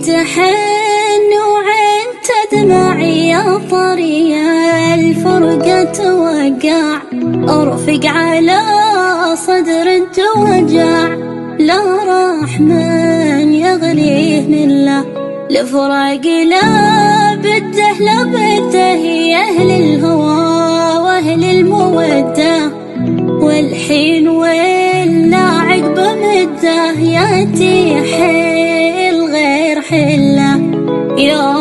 تحن وعين تدمع يا طري الفرقة توقع، ارفق على صدر توجع، لا رحمن يغنيه من له لفراق لا بده لا بده يا أهل الهوى وأهل المودة، والحين ولا عقب مده ياتي حيل غير حله يا